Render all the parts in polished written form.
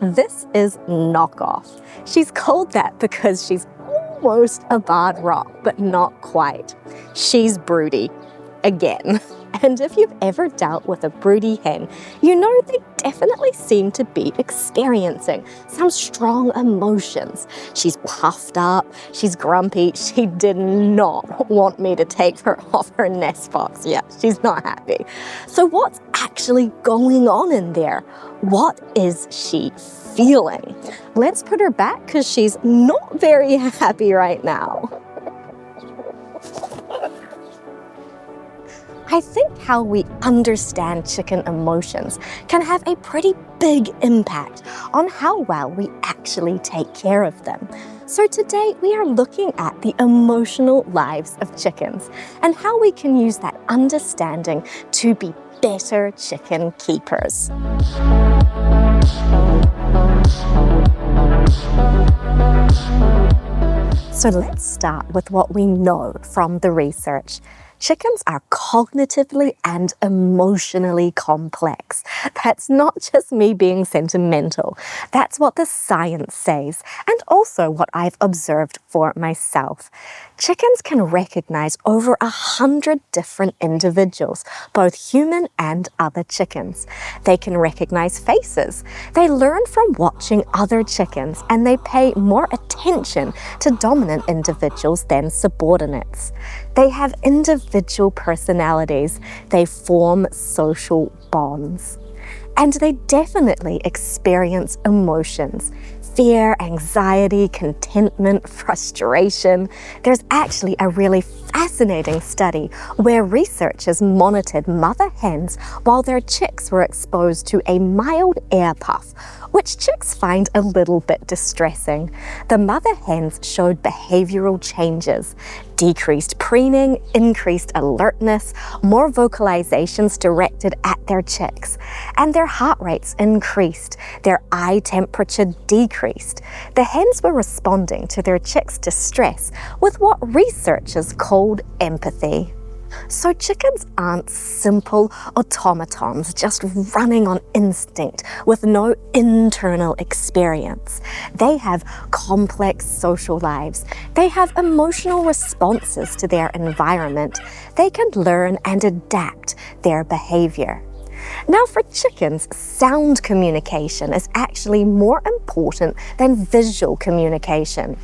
This is Knockoff. She's called that because she's almost a barred rock, but not quite. She's broody. Again. And if you've ever dealt with a broody hen, you know they definitely seem to be experiencing some strong emotions. She's puffed up, she's grumpy, she did not want me to take her off her nest box yet. She's not happy. So what's actually going on in there? What is she feeling? Let's put her back because she's not very happy right now. I think how we understand chicken emotions can have a pretty big impact on how well we actually take care of them. So today we are looking at the emotional lives of chickens and how we can use that understanding to be better chicken keepers. So let's start with what we know from the research. Chickens are cognitively and emotionally complex. That's not just me being sentimental. That's what the science says, and also what I've observed for myself. Chickens can recognize over 100 different individuals, both human and other chickens. They can recognize faces. They learn from watching other chickens, and they pay more attention to dominant individuals than subordinates. They have individual personalities. They form social bonds. And they definitely experience emotions. Fear, anxiety, contentment, frustration. There's actually a really fascinating study where researchers monitored mother hens while their chicks were exposed to a mild air puff, which chicks find a little bit distressing. The mother hens showed behavioral changes, decreased preening, increased alertness, more vocalizations directed at their chicks, and their heart rates increased, their eye temperature decreased. The hens were responding to their chicks' distress with what researchers called empathy. So chickens aren't simple automatons just running on instinct with no internal experience. They have complex social lives. They have emotional responses to their environment. They can learn and adapt their behavior. Now for chickens, sound communication is actually more important than visual communication.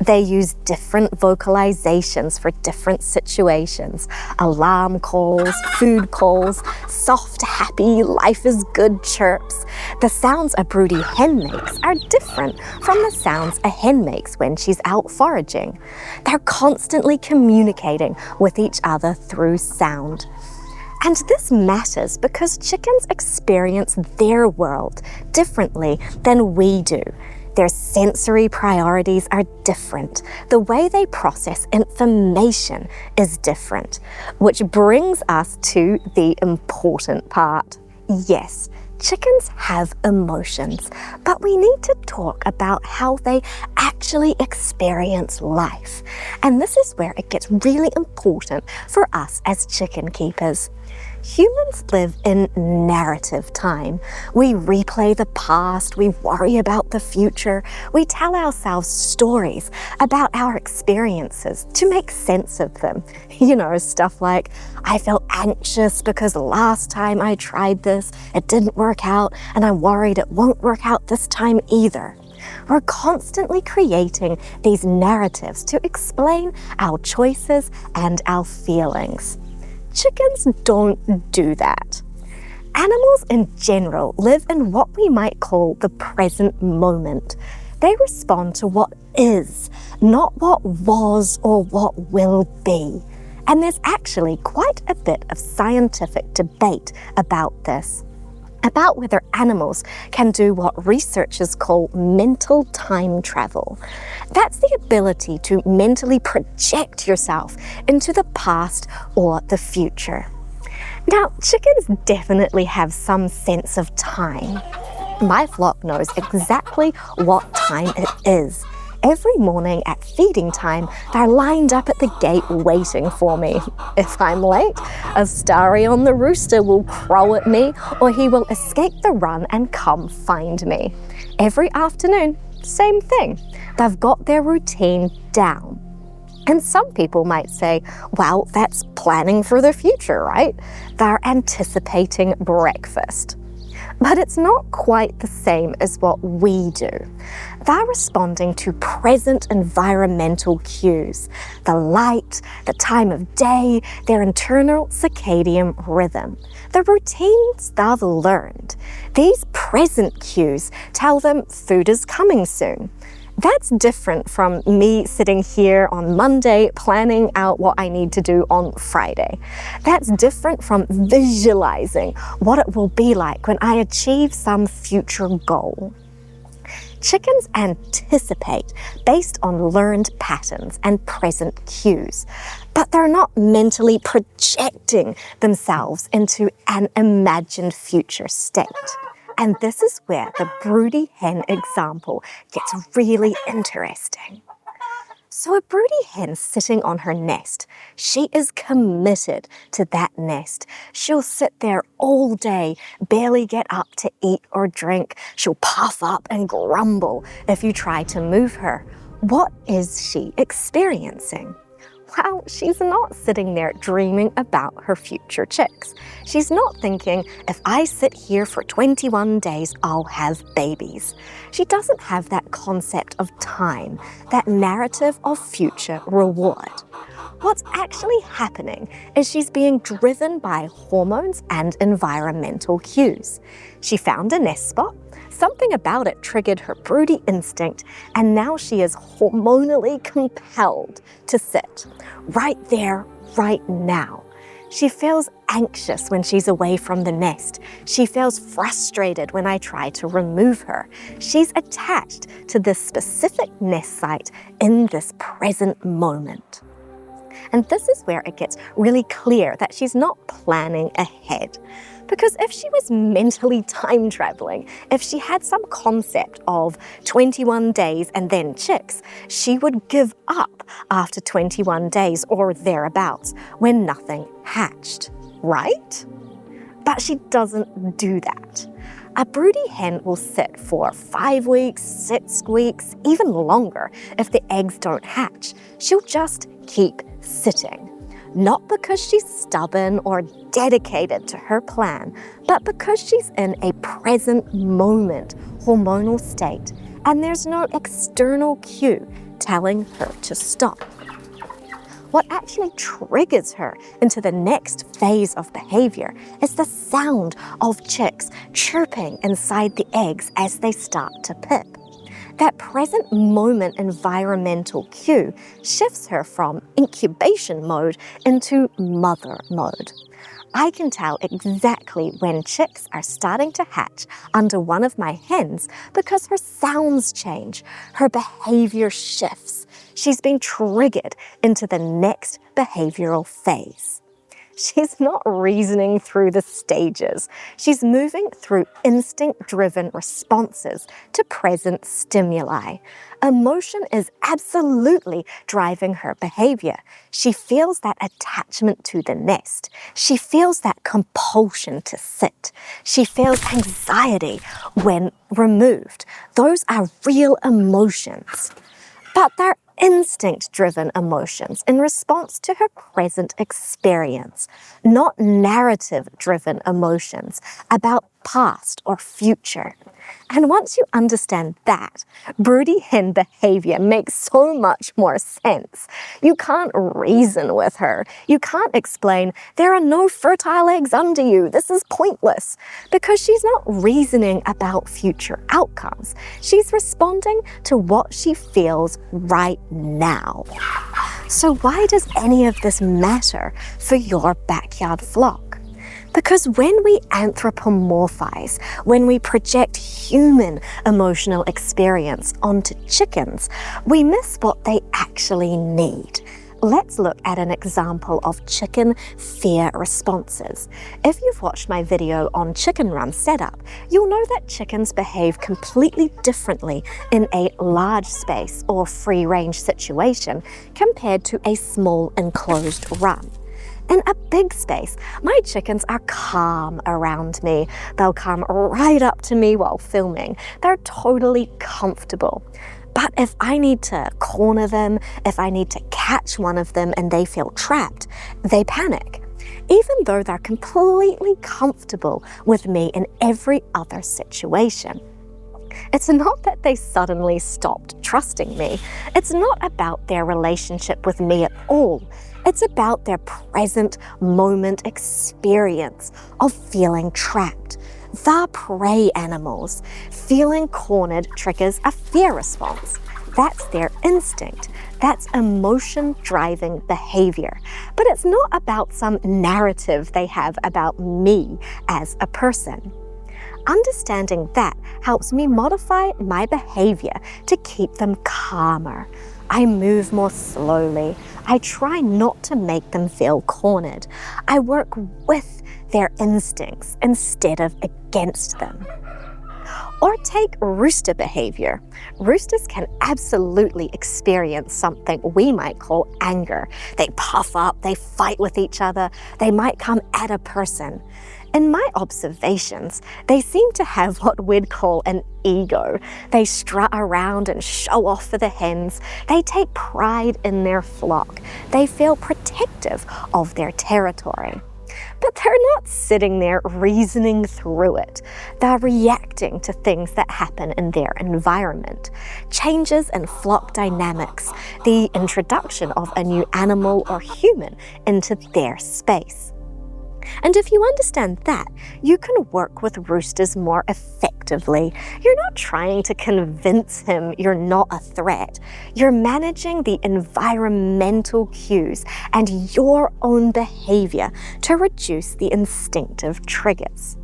They use different vocalizations for different situations. Alarm calls, food calls, soft, happy, life is good chirps. The sounds a broody hen makes are different from the sounds a hen makes when she's out foraging. They're constantly communicating with each other through sound. And this matters because chickens experience their world differently than we do. Their sensory priorities are different. The way they process information is different, which brings us to the important part. Yes, chickens have emotions, but we need to talk about how they actually experience life. And this is where it gets really important for us as chicken keepers. Humans live in narrative time. We replay the past, we worry about the future, we tell ourselves stories about our experiences to make sense of them. You know, stuff like, I felt anxious because last time I tried this, it didn't work out, and I'm worried it won't work out this time either. We're constantly creating these narratives to explain our choices and our feelings. Chickens don't do that. Animals in general live in what we might call the present moment. They respond to what is, not what was or what will be. And there's actually quite a bit of scientific debate about this, about whether animals can do what researchers call mental time travel. That's the ability to mentally project yourself into the past or the future. Now, chickens definitely have some sense of time. My flock knows exactly what time it is. Every morning at feeding time, they're lined up at the gate waiting for me. If I'm late, a starry on the rooster will crow at me, or he will escape the run and come find me. Every afternoon, same thing. They've got their routine down. And some people might say, well, that's planning for the future, right? They're anticipating breakfast. But it's not quite the same as what we do. They're responding to present environmental cues, the light, the time of day, their internal circadian rhythm, the routines they've learned. These present cues tell them food is coming soon. That's different from me sitting here on Monday planning out what I need to do on Friday. That's different from visualizing what it will be like when I achieve some future goal. Chickens anticipate based on learned patterns and present cues, but they're not mentally projecting themselves into an imagined future state. And this is where the broody hen example gets really interesting. So a broody hen sitting on her nest, she is committed to that nest. She'll sit there all day, barely get up to eat or drink. She'll puff up and grumble if you try to move her. What is she experiencing? Well, she's not sitting there dreaming about her future chicks. She's not thinking, if I sit here for 21 days, I'll have babies. She doesn't have that concept of time, that narrative of future reward. What's actually happening is she's being driven by hormones and environmental cues. She found a nest spot. Something about it triggered her broody instinct, and now she is hormonally compelled to sit right there, right now. She feels anxious when she's away from the nest. She feels frustrated when I try to remove her. She's attached to this specific nest site in this present moment. And this is where it gets really clear that she's not planning ahead. Because if she was mentally time traveling, if she had some concept of 21 days and then chicks, she would give up after 21 days or thereabouts when nothing hatched, right? But she doesn't do that. A broody hen will sit for 5 weeks, 6 weeks, even longer if the eggs don't hatch. She'll just keep sitting. Not because she's stubborn or dedicated to her plan, but because she's in a present moment hormonal state and there's no external cue telling her to stop. What actually triggers her into the next phase of behavior is the sound of chicks chirping inside the eggs as they start to pip. That present moment environmental cue shifts her from incubation mode into mother mode. I can tell exactly when chicks are starting to hatch under one of my hens because her sounds change, her behavior shifts. She's been triggered into the next behavioral phase. She's not reasoning through the stages. She's moving through instinct-driven responses to present stimuli. Emotion is absolutely driving her behavior. She feels that attachment to the nest. She feels that compulsion to sit. She feels anxiety when removed. Those are real emotions. But they're instinct-driven emotions in response to her present experience, not narrative-driven emotions about past or future. And once you understand that, broody hen behavior makes so much more sense. You can't reason with her. You can't explain, there are no fertile eggs under you, this is pointless, because she's not reasoning about future outcomes. She's responding to what she feels right now. So why does any of this matter for your backyard flock? Because when we anthropomorphize, when we project human emotional experience onto chickens, we miss what they actually need. Let's look at an example of chicken fear responses. If you've watched my video on chicken run setup, you'll know that chickens behave completely differently in a large space or free-range situation compared to a small enclosed run. In a big space, my chickens are calm around me. They'll come right up to me while filming. They're totally comfortable. But if I need to corner them, if I need to catch one of them and they feel trapped, they panic, even though they're completely comfortable with me in every other situation. It's not that they suddenly stopped trusting me. It's not about their relationship with me at all. It's about their present moment experience of feeling trapped. They're prey animals. Feeling cornered triggers a fear response. That's their instinct. That's emotion-driving behavior. But it's not about some narrative they have about me as a person. Understanding that helps me modify my behavior to keep them calmer. I move more slowly. I try not to make them feel cornered. I work with their instincts instead of against them. Or take rooster behavior. Roosters can absolutely experience something we might call anger. They puff up, they fight with each other, they might come at a person. In my observations, they seem to have what we'd call an ego. They strut around and show off for the hens. They take pride in their flock. They feel protective of their territory. But they're not sitting there reasoning through it. They're reacting to things that happen in their environment. Changes in flock dynamics, the introduction of a new animal or human into their space. And if you understand that, you can work with roosters more effectively. You're not trying to convince him you're not a threat. You're managing the environmental cues and your own behavior to reduce the instinctive triggers.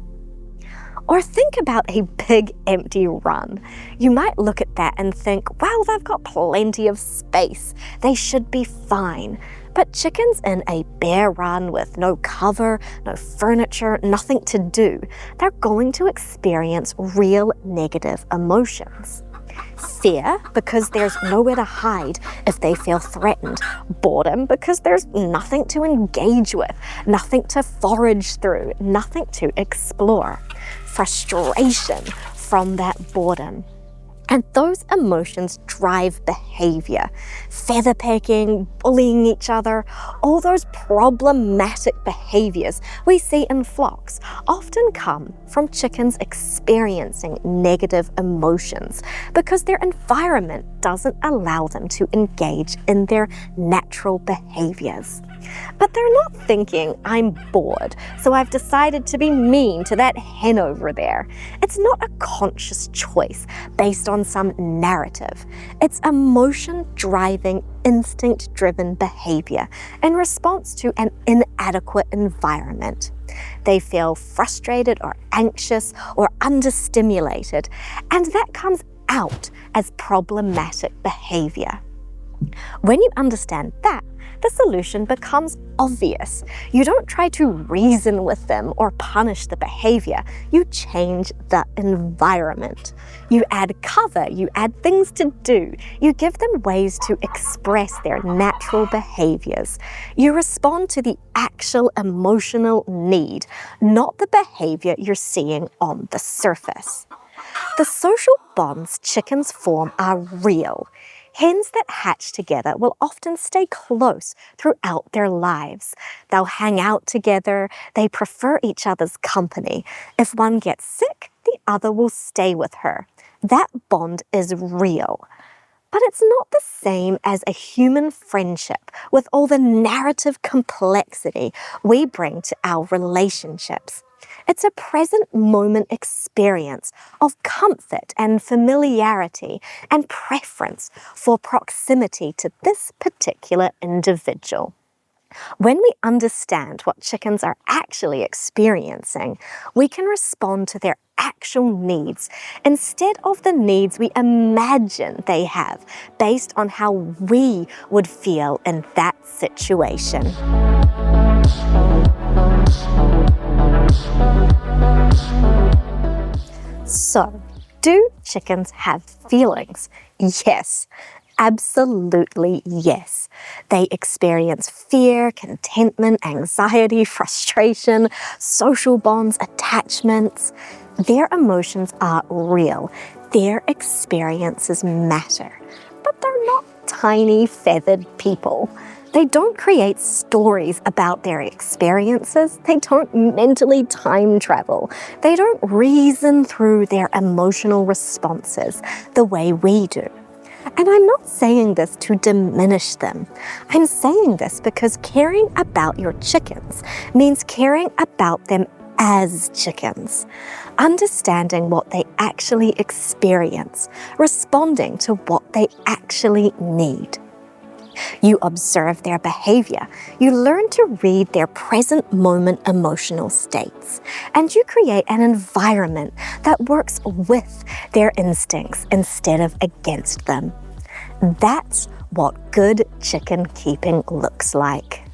Or think about a big empty run. You might look at that and think, well, they've got plenty of space. They should be fine. But chickens in a bare run with no cover, no furniture, nothing to do, they're going to experience real negative emotions. Fear, because there's nowhere to hide if they feel threatened. Boredom, because there's nothing to engage with, nothing to forage through, nothing to explore. Frustration from that boredom. And those emotions drive behavior. Feather pecking, bullying each other, all those problematic behaviors we see in flocks often come from chickens experiencing negative emotions because their environment doesn't allow them to engage in their natural behaviors. But they're not thinking, I'm bored, so I've decided to be mean to that hen over there. It's not a conscious choice based on some narrative. It's emotion-driving, instinct-driven behavior in response to an inadequate environment. They feel frustrated or anxious or understimulated, and that comes out as problematic behavior. When you understand that, the solution becomes obvious. You don't try to reason with them or punish the behavior. You change the environment. You add cover, you add things to do. You give them ways to express their natural behaviors. You respond to the actual emotional need, not the behavior you're seeing on the surface. The social bonds chickens form are real. Hens that hatch together will often stay close throughout their lives. They'll hang out together. They prefer each other's company. If one gets sick, the other will stay with her. That bond is real. But it's not the same as a human friendship with all the narrative complexity we bring to our relationships. It's a present moment experience of comfort and familiarity and preference for proximity to this particular individual. When we understand what chickens are actually experiencing, we can respond to their actual needs instead of the needs we imagine they have based on how we would feel in that situation. So, do chickens have feelings? Yes. Absolutely yes. They experience fear, contentment, anxiety, frustration, social bonds, attachments. Their emotions are real. Their experiences matter. But they're not tiny, feathered people. They don't create stories about their experiences. They don't mentally time travel. They don't reason through their emotional responses the way we do. And I'm not saying this to diminish them. I'm saying this because caring about your chickens means caring about them as chickens, understanding what they actually experience, responding to what they actually need. You observe their behavior, you learn to read their present moment emotional states, and you create an environment that works with their instincts instead of against them. That's what good chicken keeping looks like.